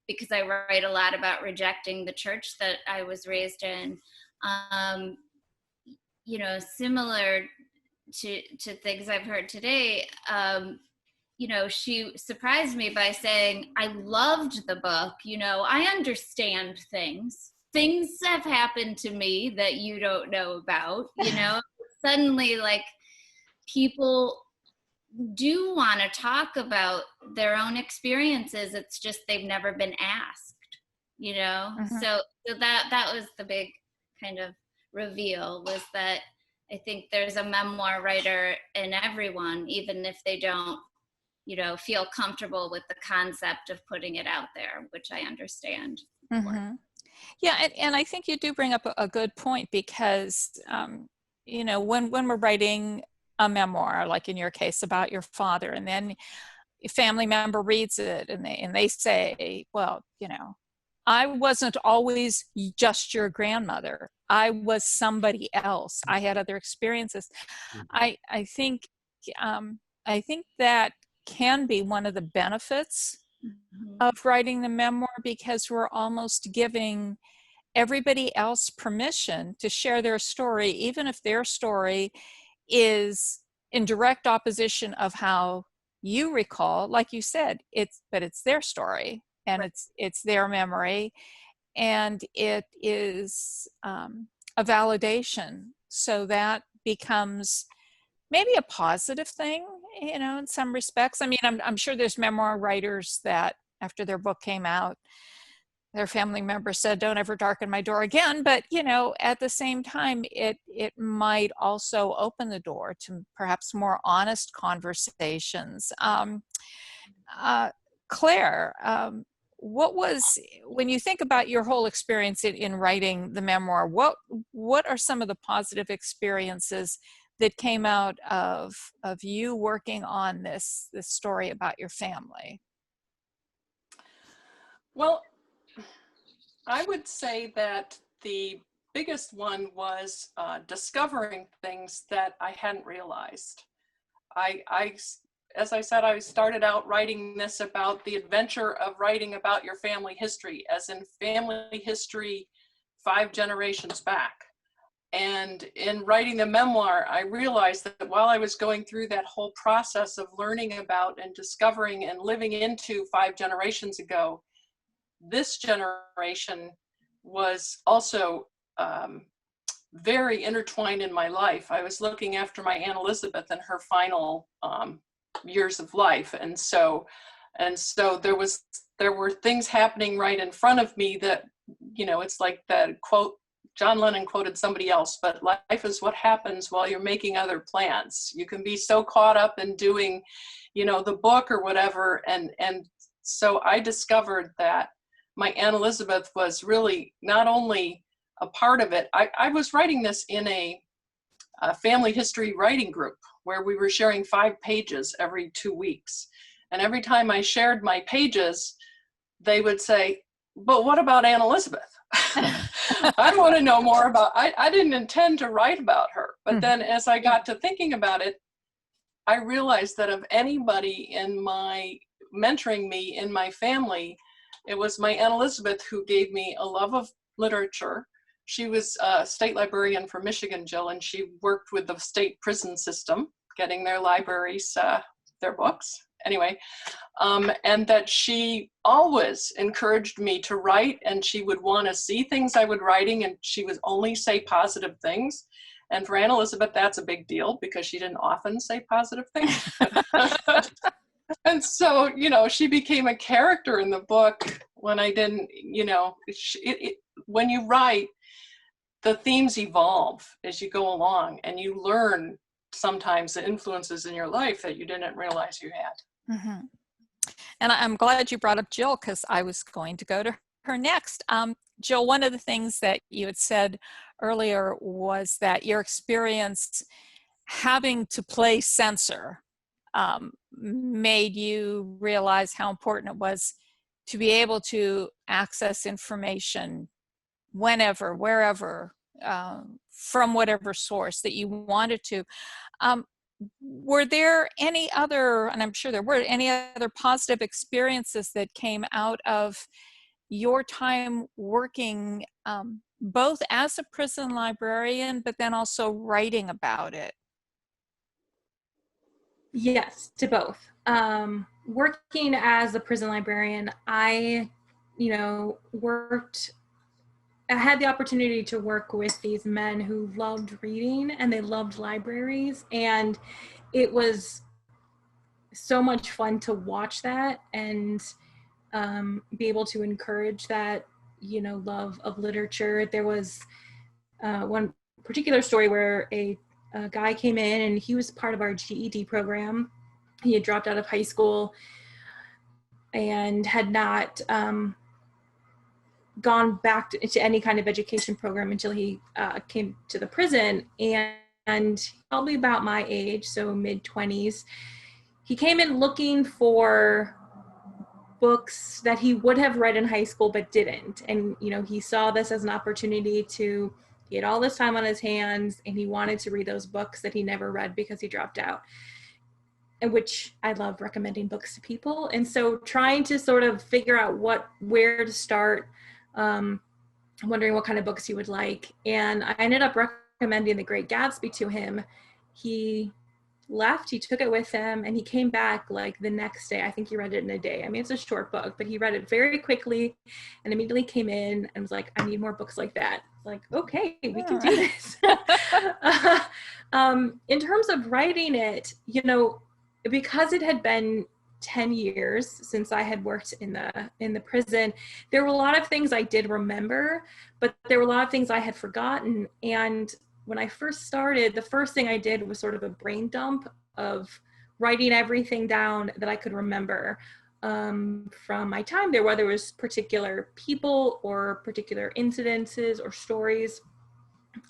because I write a lot about rejecting the church that I was raised in. Similar to things I've heard today, she surprised me by saying, I loved the book. I understand things. Things have happened to me that you don't know about, Suddenly, like, people do want to talk about their own experiences. It's just they've never been asked, So that was the big kind of reveal, was that I think there's a memoir writer in everyone, even if they don't feel comfortable with the concept of putting it out there, which I understand. Yeah, and I think you do bring up a good point, because when we're writing a memoir, like in your case about your father, and then a family member reads it and they say, well, I wasn't always just your grandmother. I was somebody else. I had other experiences. I think that can be one of the benefits of writing the memoir, because we're almost giving everybody else permission to share their story, even if their story is in direct opposition of how you recall. Like you said, it's their story, and Right. it's their memory, and it is a validation. So that becomes maybe a positive thing, in some respects. I mean, I'm sure there's memoir writers that after their book came out, their family member said, don't ever darken my door again. But, at the same time, it might also open the door to perhaps more honest conversations. Claire, what was, when you think about your whole experience in writing the memoir, what are some of the positive experiences that came out of you working on this story about your family? Well, I would say that the biggest one was discovering things that I hadn't realized. As I said, I started out writing this about the adventure of writing about your family history, as in family history 5 generations back. And in writing the memoir, I realized that while I was going through that whole process of learning about and discovering and living into 5 generations ago, this generation was also very intertwined in my life. I was looking after my Aunt Elizabeth in her final years of life, and so there were things happening right in front of me that, you know, it's like that quote John Lennon quoted somebody else, but life is what happens while you're making other plans. You can be so caught up in doing, you know, the book or whatever, and so I discovered that my Aunt Elizabeth was really not only a part of it. I was writing this in a family history writing group where we were sharing 5 pages every 2 weeks. And every time I shared my pages, they would say, but what about Aunt Elizabeth? I want to know more about, I didn't intend to write about her. But then as I got to thinking about it, I realized that of anybody in my mentoring me in my family, it was my Aunt Elizabeth who gave me a love of literature. She was a state librarian for Michigan, Jill, and she worked with the state prison system, getting their libraries, their books. Anyway, and that she always encouraged me to write, and she would want to see things I would writing, and she would only say positive things. And for Aunt Elizabeth, that's a big deal because she didn't often say positive things. And so, you know, she became a character in the book when I didn't, you know, when you write, the themes evolve as you go along, and you learn sometimes the influences in your life that you didn't realize you had. Mm-hmm. And I'm glad you brought up Jill, because I was going to go to her next. Jill, one of the things that you had said earlier was that your experience having to play censor made you realize how important it was to be able to access information whenever, wherever, from whatever source that you wanted to. Were there any other, and I'm sure there were, any other positive experiences that came out of your time working both as a prison librarian, but then also writing about it? Yes, to both. Working as a prison librarian, I had the opportunity to work with these men who loved reading and they loved libraries, and it was so much fun to watch that and be able to encourage that, love of literature. There was one particular story where a guy came in and he was part of our GED program. He had dropped out of high school and had not gone back to any kind of education program until he came to the prison, and probably about my age, so mid-20s. He came in looking for books that he would have read in high school but didn't, and he saw this as an opportunity to get all this time on his hands, and he wanted to read those books that he never read because he dropped out. And which I love recommending books to people, and so trying to sort of figure out where to start, wondering what kind of books he would like. And I ended up recommending The Great Gatsby to him. He left, he took it with him, and he came back like the next day. I think he read it in a day. I mean, it's a short book, but he read it very quickly and immediately came in and was like, I need more books like that. Like, okay, we can do this. In terms of writing it, because it had been 10 years since I had worked in the prison, there were a lot of things I did remember, but there were a lot of things I had forgotten. And when I first started, the first thing I did was sort of a brain dump of writing everything down that I could remember. from my time there, whether it was particular people or particular incidences or stories.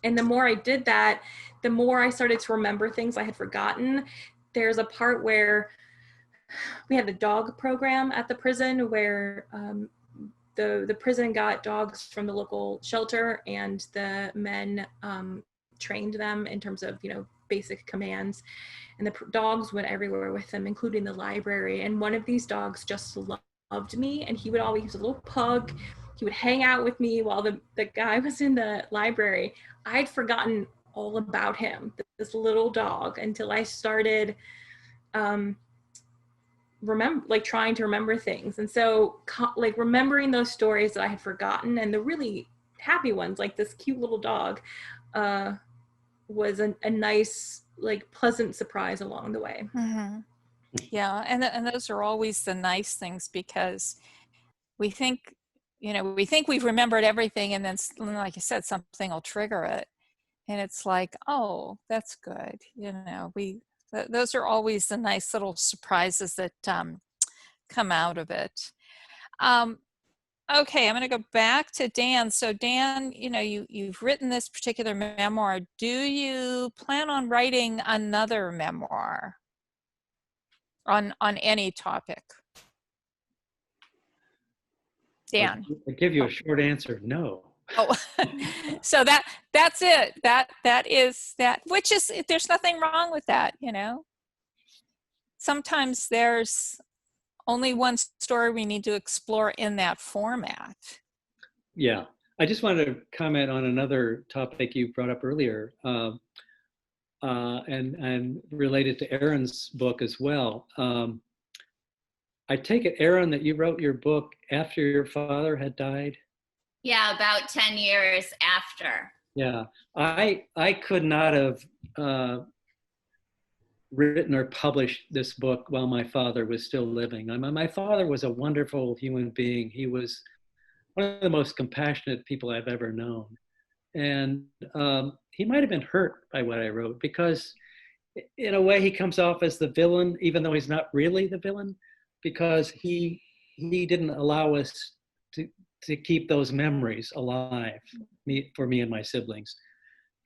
And the more I did that, the more I started to remember things I had forgotten. There's a part where we had the dog program at the prison where the prison got dogs from the local shelter, and the men trained them in terms of, basic commands. And the dogs went everywhere with them, including the library. And one of these dogs just loved me, and he was a little pug. He would hang out with me while the guy was in the library. I'd forgotten all about him, this little dog, until I started trying to remember things. And so remembering those stories that I had forgotten, and the really happy ones, like this cute little dog, was a nice, pleasant surprise along the way. Mm-hmm. Yeah, and those are always the nice things, because we think we've remembered everything, and then, like you said, something will trigger it, and it's like, oh, that's good. Those are always the nice little surprises that come out of it. Okay, I'm going to go back to Dan. So Dan, you've written this particular memoir. Do you plan on writing another memoir on any topic? Dan. I'll give you a short answer, no. Oh, so that's it. That is that, which is, there's nothing wrong with that, Sometimes there's only one story we need to explore in that format. Yeah, I just wanted to comment on another topic you brought up earlier, and related to Erin's book as well. I take it, Erin, that you wrote your book after your father had died? Yeah, about 10 years after. Yeah, I could not have written or published this book while my father was still living. My father was a wonderful human being. He was one of the most compassionate people I've ever known. And he might have been hurt by what I wrote, because in a way he comes off as the villain, even though he's not really the villain, because he didn't allow us to keep those memories alive for me and my siblings.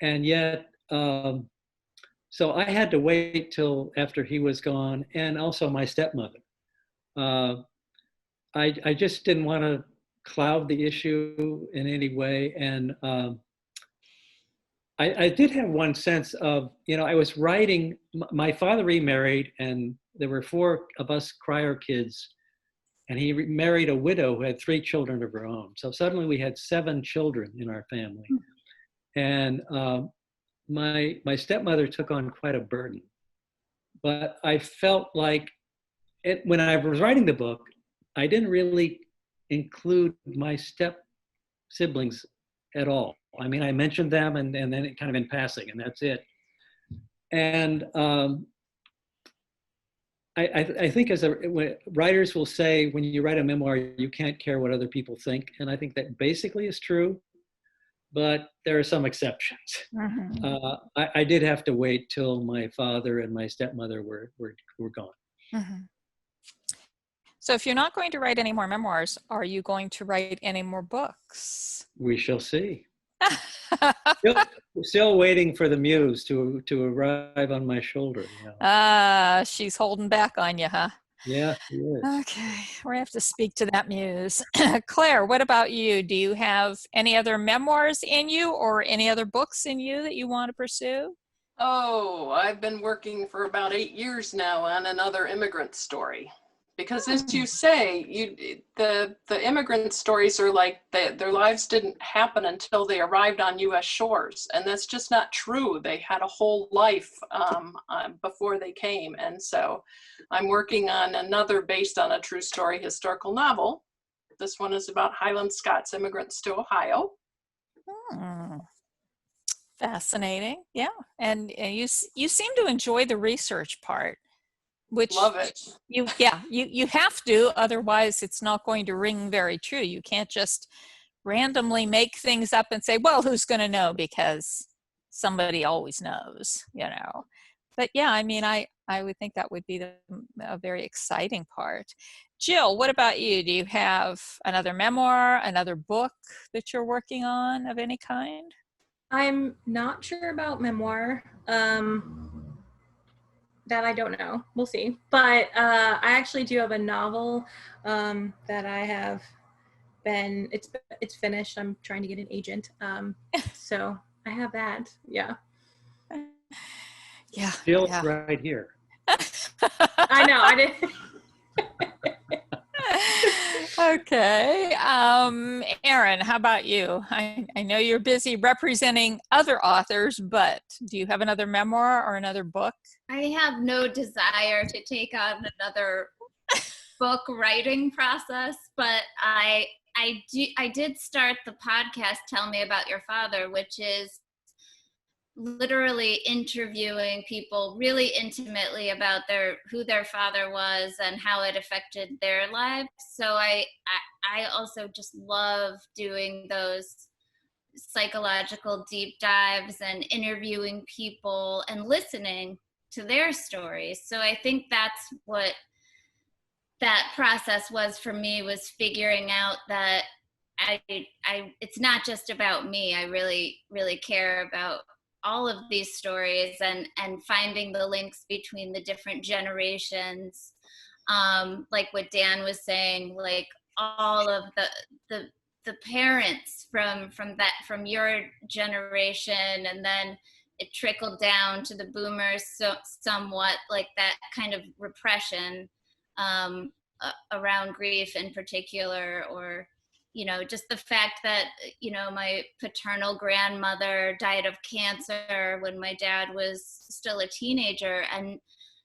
And yet, so I had to wait till after he was gone, and also my stepmother. I just didn't want to cloud the issue in any way. And I did have one sense of, I was writing, my father remarried, and there were 4 of us Cryer kids, and he married a widow who had 3 children of her own. So suddenly we had 7 children in our family. And my stepmother took on quite a burden. But I felt like when I was writing the book, I didn't really include my step siblings at all. I mean, I mentioned them and then it kind of in passing, and that's it. And I think writers will say, when you write a memoir, you can't care what other people think. And I think that basically is true, but there are some exceptions. Mm-hmm. I did have to wait till my father and my stepmother were gone. Mm-hmm. So if you're not going to write any more memoirs, are you going to write any more books? We shall see. Still waiting for the muse to arrive on my shoulder. She's holding back on you, huh? Yeah, she is. Okay, we're gonna have to speak to that muse. Claire, what about you? Do you have any other memoirs in you or any other books in you that you want to pursue? Oh, I've been working for about 8 years now on another immigrant story. Because as you say, the immigrant stories are like their lives didn't happen until they arrived on U.S. shores, and that's just not true. They had a whole life before they came, and so I'm working on another based on a true story historical novel. This one is about Highland Scots immigrants to Ohio. Fascinating, yeah, and you seem to enjoy the research part. Which love it. You have to, otherwise it's not going to ring very true. You can't just randomly make things up and say, well, who's going to know, because somebody always knows, But yeah, I mean, I I would think that would be a very exciting part. Jill, what about you? Do you have another memoir, another book that you're working on of any kind? I'm not sure about memoir. That I don't know. We'll see. But I actually do have a novel that I have been. It's finished. I'm trying to get an agent. So I have that. Yeah. Yeah. Jill's yeah. right here. I know. I did. Okay. Erin, how about you? I know you're busy representing other authors, but do you have another memoir or another book? I have no desire to take on another book writing process, but I did start the podcast Tell Me About Your Father, which is literally interviewing people really intimately about who their father was and how it affected their lives. So I also just love doing those psychological deep dives and interviewing people and listening to their stories. So I think that's what that process was for me, was figuring out that I it's not just about me. I really, really care about all of these stories and finding the links between the different generations. Like what Dan was saying, like all of the parents from your generation, and then it trickled down to the boomers, so somewhat, like that kind of repression around grief in particular, or just the fact that my paternal grandmother died of cancer when my dad was still a teenager, and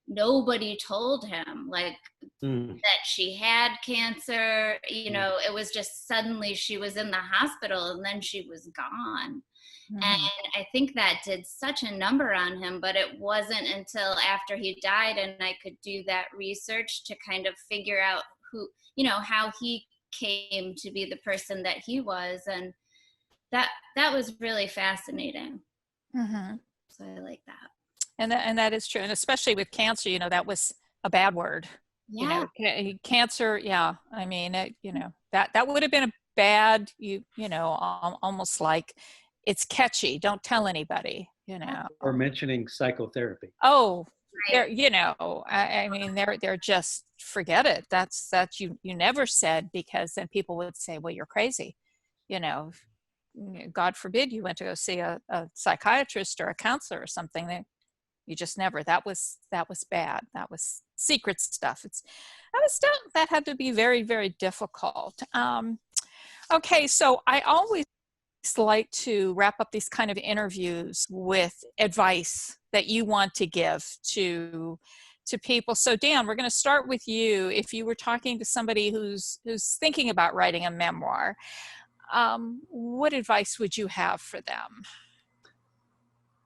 nobody told him that she had cancer. It was just suddenly she was in the hospital and then she was gone. Mm-hmm. And I think that did such a number on him, but it wasn't until after he died and I could do that research to kind of figure out how he came to be the person that he was. And that was really fascinating. Mm-hmm. So I like that. And that is true. And especially with cancer, that was a bad word. Yeah. Cancer. Yeah. I mean, that would have been a bad, almost like it's catchy. Don't tell anybody, Or mentioning psychotherapy. Oh, right. I mean, they're just, forget it. That's you never said, because then people would say, well, you're crazy. God forbid you went to go see a psychiatrist or a counselor or something. You just never. That was bad. That was secret stuff. That had to be very, very difficult. Okay, so I always like to wrap up these kind of interviews with advice that you want to give to people. So Dan, we're going to start with you. If you were talking to somebody who's thinking about writing a memoir, what advice would you have for them?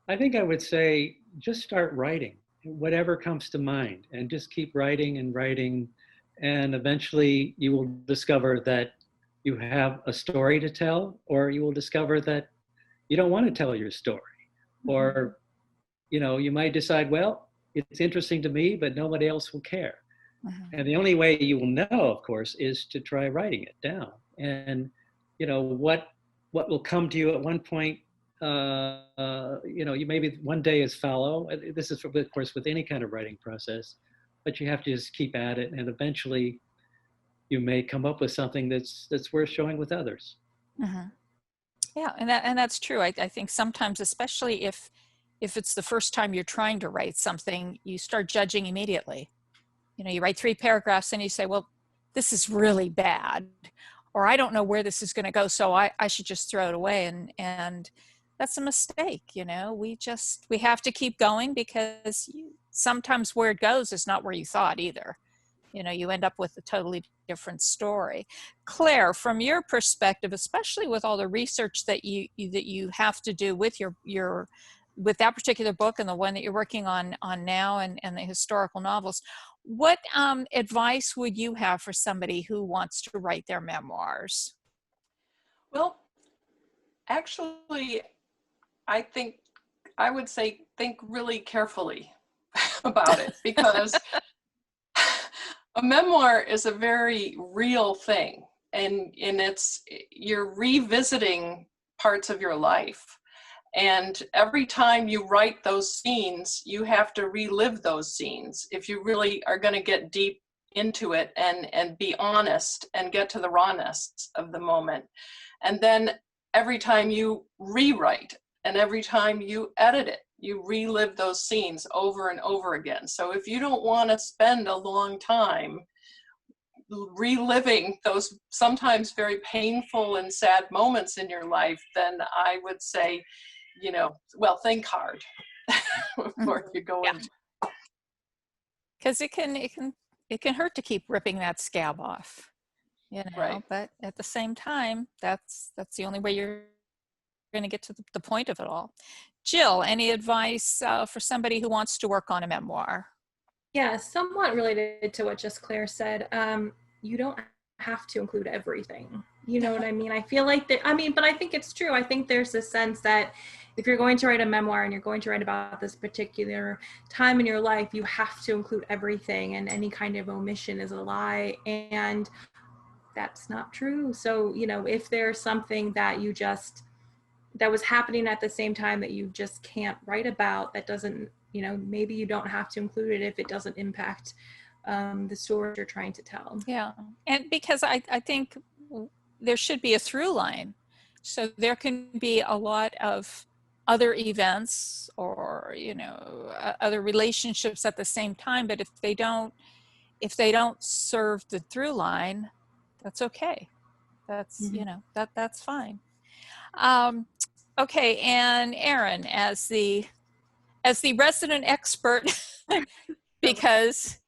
I think I would say just start writing, whatever comes to mind, and just keep writing and writing. And eventually you will discover that you have a story to tell, or you will discover that you don't want to tell your story. Mm-hmm. Or, you might decide, well, it's interesting to me, but nobody else will care. Mm-hmm. And the only way you will know, of course, is to try writing it down. And, what will come to you at one point, you maybe one day is fallow. This is, of course, with any kind of writing process, but you have to just keep at it, and eventually you may come up with something that's worth showing with others. Mm-hmm. Yeah, and that's true. I think sometimes, especially if it's the first time you're trying to write something, you start judging immediately. You write 3 paragraphs and you say, well, this is really bad, or I don't know where this is going to go, so I should just throw it away. And that's a mistake. We have to keep going, because sometimes where it goes is not where you thought either. You end up with a totally different story. Claire, from your perspective, especially with all the research that you have to do with your with that particular book and the one that you're working on now, and the historical novels, what advice would you have for somebody who wants to write their memoirs? Well, actually, I think I would say think really carefully about it, because a memoir is a very real thing, and you're revisiting parts of your life. And every time you write those scenes, you have to relive those scenes if you really are going to get deep into it and be honest and get to the rawness of the moment. And then every time you rewrite and every time you edit it, you relive those scenes over and over again. So if you don't want to spend a long time reliving those sometimes very painful and sad moments in your life, then I would say, well, think hard before you go in. Because it can hurt to keep ripping that scab off, Right. But at the same time, that's the only way you're going to get to the point of it all. Jill, any advice for somebody who wants to work on a memoir? Yeah, somewhat related to what just Claire said. You don't have to include everything. You know what I mean? I feel like but I think it's true. I think there's a sense that if you're going to write a memoir and you're going to write about this particular time in your life, you have to include everything, and any kind of omission is a lie. And that's not true. So, if there's something that that was happening at the same time that you just can't write about, that doesn't, maybe you don't have to include it if it doesn't impact the story you're trying to tell. Yeah, and because I think there should be a through line. So there can be a lot of other events or, other relationships at the same time, but if they don't serve the through line, that's okay. That's, that's fine. Okay, and Erin, as the resident expert, because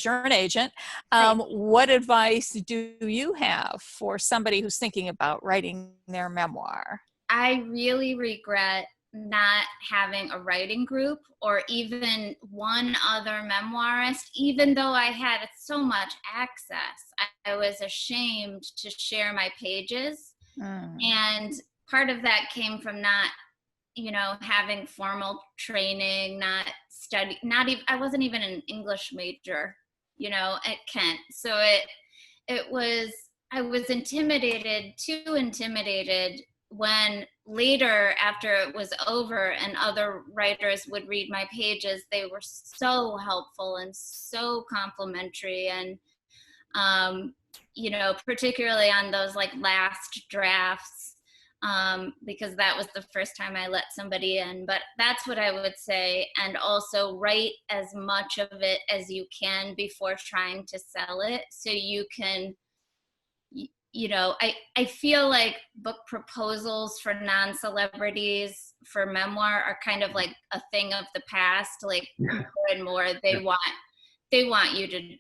you're an agent, what advice do you have for somebody who's thinking about writing their memoir? I really regret not having a writing group or even one other memoirist, even though I had so much access. I was ashamed to share my pages. And part of that came from not, having formal training, I wasn't even an English major, at Kent. So I was too intimidated when later, after it was over and other writers would read my pages, they were so helpful and so complimentary. And, particularly on those last drafts, because that was the first time I let somebody in. But that's what I would say. And also write as much of it as you can before trying to sell it, so you can, I feel like book proposals for non-celebrities for memoir are kind of like a thing of the past. More and more they want you to,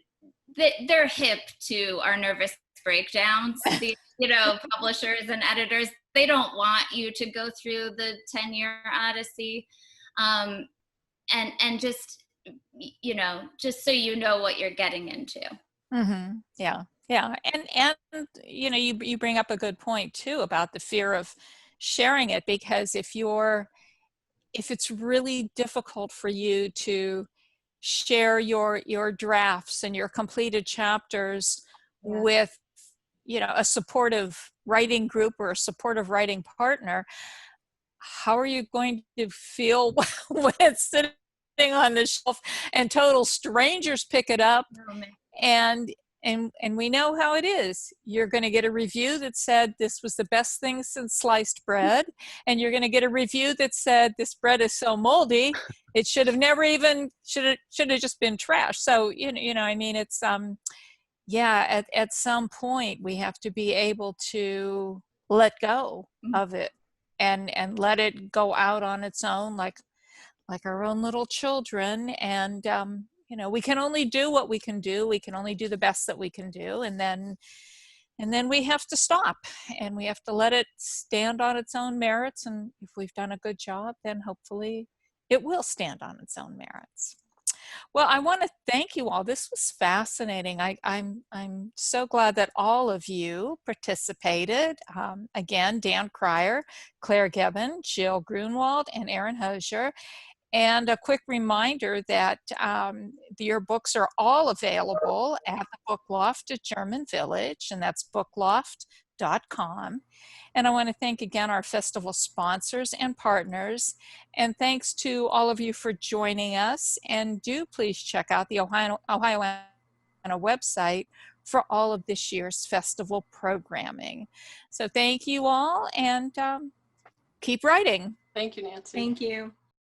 they're hip to our nervous breakdowns. The publishers and editors, they don't want you to go through the 10-year odyssey, and just so you know what you're getting into. Yeah, and you bring up a good point too about the fear of sharing it, because if it's really difficult for you to share your drafts and your completed chapters with a supportive writing group or a supportive writing partner, how are you going to feel when it's sitting on the shelf and total strangers pick it up? And we know how it is. You're going to get a review that said this was the best thing since sliced bread, and you're going to get a review that said this bread is so moldy it should have never even should have just been trash. So it's at some point we have to be able to let go of it and let it go out on its own, like our own little children. And we can only do what we can do. We can only do the best that we can do. And then we have to stop and we have to let it stand on its own merits. And if we've done a good job, then hopefully it will stand on its own merits. Well, I want to thank you all. This was fascinating. I'm so glad that all of you participated. Again, Dan Cryer, Claire Gebben, Jill Grunenwald, and Erin Hosier. And a quick reminder that your books are all available at the Book Loft at German Village, and that's bookloft.com. And I want to thank again our festival sponsors and partners. And thanks to all of you for joining us. And do please check out the Ohioana website for all of this year's festival programming. So thank you all, and keep writing. Thank you, Nancy. Thank you.